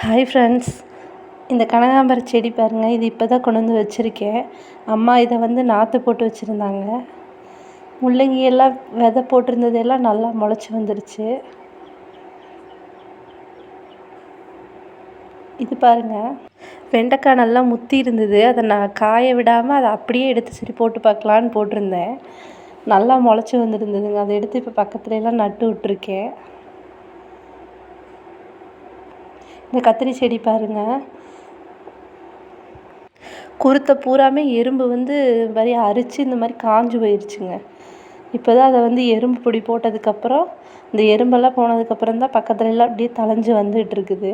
Hi friends, இந்த கனகாம்பர செடி பாருங்கள். இது இப்போ தான் கொண்டு வந்து வச்சுருக்கேன். அம்மா இதை வந்து நாற்று போட்டு வச்சுருந்தாங்க. முள்ளங்கி எல்லாம் விதை போட்டிருந்ததெல்லாம் நல்லா முளைச்சி வந்துருச்சு. இது பாருங்கள், வெண்டைக்காய் நல்லா முத்தி இருந்தது. அதை நான் காய விடாமல் அதை அப்படியே எடுத்து சரி போட்டு பார்க்கலான்னு போட்டிருந்தேன். நல்லா முளைச்சி வந்துருந்ததுங்க. அதை எடுத்து இப்போ பக்கத்துலலாம் நட்டு விட்ருக்கேன். இந்த கத்திரி செடி பாருங்கள், குருத்தை பூராமே எறும்பு வந்து மாதிரி அரித்து இந்த மாதிரி காஞ்சு போயிடுச்சுங்க. இப்போ தான் அதை வந்து எறும்பு பொடி போட்டதுக்கப்புறம், இந்த எறும்பெல்லாம் போனதுக்கப்புறம் தான் பக்கத்துலலாம் அப்படியே தழைஞ்சு வந்துகிட்டு இருக்குது.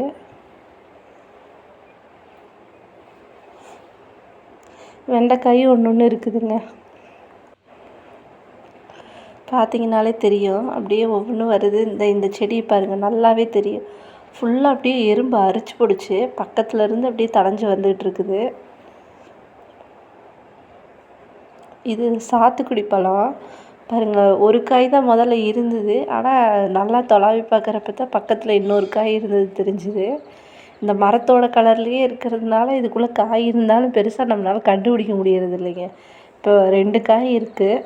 வெண்டைக்காயும் ஒன்று இருக்குதுங்க. பார்த்தீங்கனாலே தெரியும், அப்படியே ஒவ்வொன்றும் வருது. இந்த செடியை பாருங்கள், நல்லாவே தெரியும். ஃபுல்லாக அப்படியே எறும்பு அரிச்சு பிடிச்சி பக்கத்துலேருந்து அப்படியே தழைஞ்சு வந்துகிட்டு இருக்குது. இது சாத்துக்குடி பழம் பாருங்கள். ஒரு காய் தான் முதல்ல இருந்தது, ஆனால் நல்லா தொலாவி பார்க்குறப்ப தான் பக்கத்தில் இன்னொரு காய் இருந்தது தெரிஞ்சுது. இந்த மரத்தோட கலர்லேயே இருக்கிறதுனால இதுக்குள்ளே காய் இருந்தாலும் பெருசாக நம்மளால் கண்டுபிடிக்க முடியறது இல்லைங்க. இப்போ 2 காய் இருக்குது.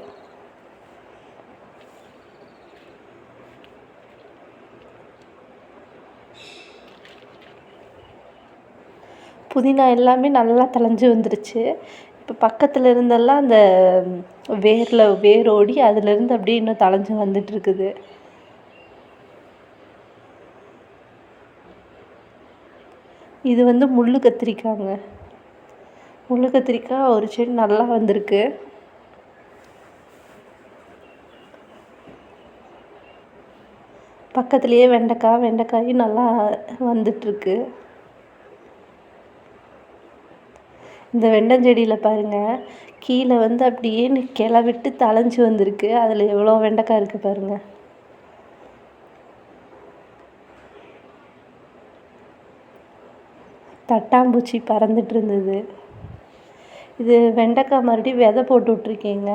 புதினா எல்லாமே நல்லா தழைஞ்சு வந்துருச்சு. இப்போ பக்கத்தில் இருந்தெல்லாம் அந்த வேரோடி அதுலேருந்து அப்படியே இன்னும் தழைஞ்சு வந்துட்டுருக்குது. இது வந்து முள்ளு கத்திரிக்காங்க. முள்ளு கத்திரிக்காய் ஒரு செடி நல்லா வந்திருக்கு. பக்கத்துலேயே வெண்டைக்காயும் நல்லா வந்துட்டுருக்கு. இந்த வெண்டஞ்செடியில் பாருங்கள், கீழே வந்து அப்படியே கிளை விட்டு தழைஞ்சி வந்திருக்கு. அதில் எவ்வளோ வெண்டைக்காய் இருக்குது பாருங்கள். தட்டாம்பூச்சி பறந்துட்டு இருந்தது. இது வெண்டைக்காய் மறுபடியும் விதை போட்டு விட்ருக்கேங்க.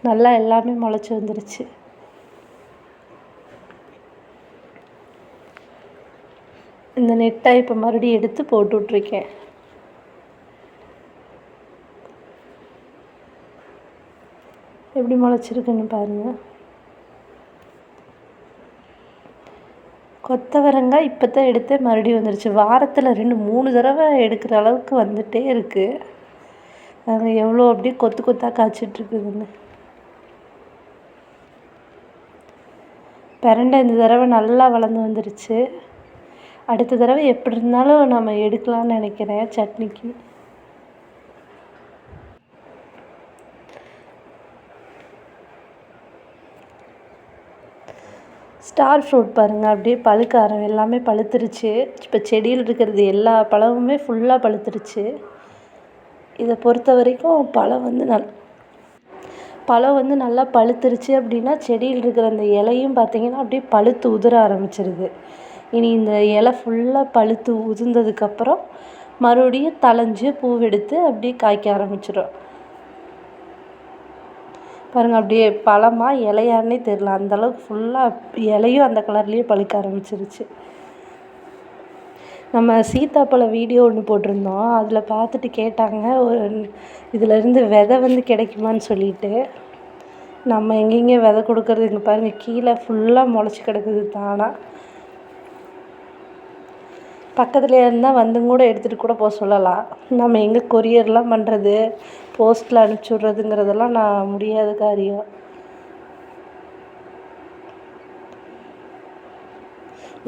நல்லா எல்லாமே முளைச்சி வந்துருச்சு. இந்த நெட்டை இப்போ மறுபடியும் எடுத்து போட்டு விட்ருக்கேன். எப்படி முளைச்சிருக்குன்னு பாருங்கள். கொத்தவரங்காய் இப்போ தான் எடுத்து மறுபடியும் வந்துருச்சு. வாரத்தில் 2-3 தடவை எடுக்கிற அளவுக்கு வந்துகிட்டே இருக்குது. அது எவ்வளோ அப்படியே கொத்து கொத்தாக காய்ச்சிட்ருக்குதுன்னு. பிரண்டை இந்த தடவை நல்லா வளர்ந்து வந்துருச்சு. அடுத்த தடவை எப்படி இருந்தாலும் நம்ம எடுக்கலான்னு நினைக்கிறேன் சட்னிக்கு. ஸ்டார் ஃப்ரூட் பாருங்கள், அப்படியே பழுக்க எல்லாமே பழுத்துருச்சு. இப்போ செடியில் இருக்கிறது எல்லா பழமுமே ஃபுல்லாக பழுத்துருச்சு. இதை பொறுத்த வரைக்கும் பழம் வந்து நல்லா பழுத்துருச்சு அப்படின்னா செடியில் இருக்கிற அந்த இலையும் பார்த்திங்கன்னா அப்படியே பழுத்து உதிர ஆரம்பிச்சிருது. இனி இந்த இலை ஃபுல்லாக பழுத்து உதிர்ந்ததுக்கப்புறம் மறுபடியும் தழைஞ்சு பூவெடுத்து அப்படியே காய்க்க ஆரம்பிச்சிடும். பாருங்கள், அப்படியே பழமா இலையான்னே தெரில, அந்தளவுக்கு ஃபுல்லாக இலையும் அந்த கலர்லேயே பழுக்க ஆரம்பிச்சிருச்சு. நம்ம சீத்தாப்பழ வீடியோ ஒன்று போட்டிருந்தோம். அதில் பார்த்துட்டு கேட்டாங்க, இதிலேருந்து விதை வந்து கிடைக்குமான்னு சொல்லிட்டு. நம்ம எங்கெங்கே விதை கொடுக்கறது? இங்கே பாருங்கள், கீழே ஃபுல்லாக முளைச்சி கிடக்குது தானாக. பக்கத்தில் இருந்தால் வந்து கூட எடுத்துகிட்டு கூட போக சொல்லலாம். நம்ம எங்கே கொரியர்லாம் பண்ணுறது, போஸ்ட்டில் அனுப்பிச்சி விட்றதுங்கிறதெல்லாம் நான் முடியாத காரியம்.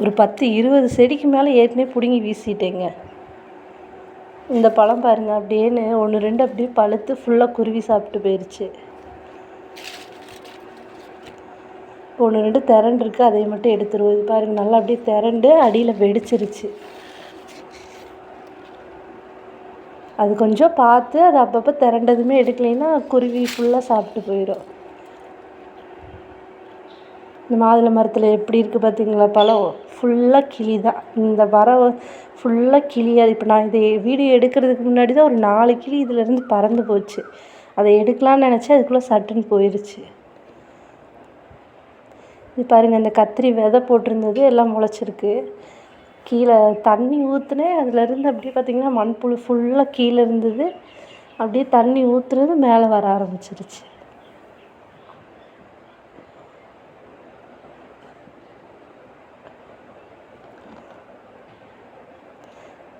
ஒரு 10-20 செடிக்கு மேலே ஏற்கனவே பிடுங்கி வீசிட்டேங்க. இந்த பழம் பாருங்கள், அப்படியேன்னு 1-2 அப்படியே பழுத்து ஃபுல்லாக குருவி சாப்பிட்டு போயிடுச்சு. 1-2 திரண்டு இருக்குது, அதை மட்டும் எடுத்துருவோம். இது பாருங்கள், நல்லா அப்படியே திரண்டு அடியில் வெடிச்சிருச்சு. அது கொஞ்சம் பார்த்து அது அப்பப்போ திரண்டதுமே எடுக்கலைன்னா குருவி ஃபுல்லாக சாப்பிட்டு போயிடும். இந்த மாதுளை மரத்தில் எப்படி இருக்குது பார்த்தீங்களா பழம்? ஃபுல்லாக கிளி தான். இந்த மரம் ஃபுல்லாக கிளியாக. இப்போ நான் இதை வீடியோ எடுக்கிறதுக்கு முன்னாடி தான் ஒரு 4 கிளி இதிலேருந்து பறந்து போச்சு. அதை எடுக்கலான்னு நினச்சேன், அதுக்குள்ளே சட்டுன்னு போயிடுச்சு. இது பாருங்கள், இந்த கத்திரி விதை போட்டிருந்தது எல்லாம் முளைச்சிருக்கு. கீழே தண்ணி ஊற்றுனேன், அதுலேருந்து அப்படியே பார்த்திங்கன்னா மண்புழு ஃபுல்லாக கீழே இருந்தது. அப்படியே தண்ணி ஊற்றுனது மேலே வர ஆரம்பிச்சிருச்சு.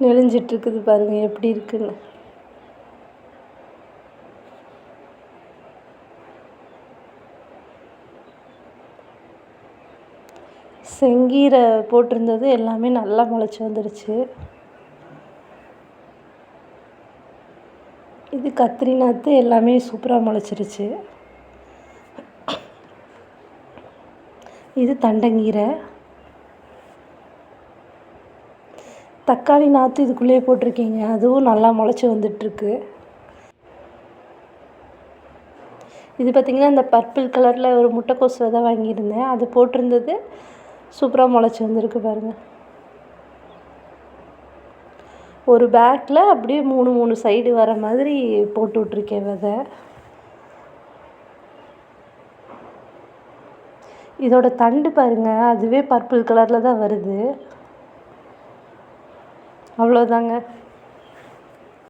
நெளிஞ்சிட்ருக்குது பாருங்கள் எப்படி இருக்குன்னு. செங்கீரை போட்டிருந்தது எல்லாமே நல்லா முளைச்சி வந்துடுச்சு. இது கத்திரி நாற்று எல்லாமே சூப்பராக முளைச்சிருச்சு. இது தண்டங்கீரை. தக்காளி நாற்று இதுக்குள்ளேயே போட்டிருக்கீங்க, அதுவும் நல்லா முளைச்சி வந்துட்டுருக்கு. இது பார்த்திங்கன்னா இந்த பர்பிள் கலரில் ஒரு முட்டைக்கோஸ் விதை வாங்கியிருந்தேன், அது போட்டிருந்தது சூப்பராக முளைச்சி வந்திருக்கு பாருங்கள். ஒரு பேக்கில் அப்படியே 3 சைடு வர மாதிரி போட்டு விட்ருக்கேன் விதை. இதோட தண்டு பாருங்கள், அதுவே பர்பிள் கலரில் தான் வருது. அவ்வளோதாங்க.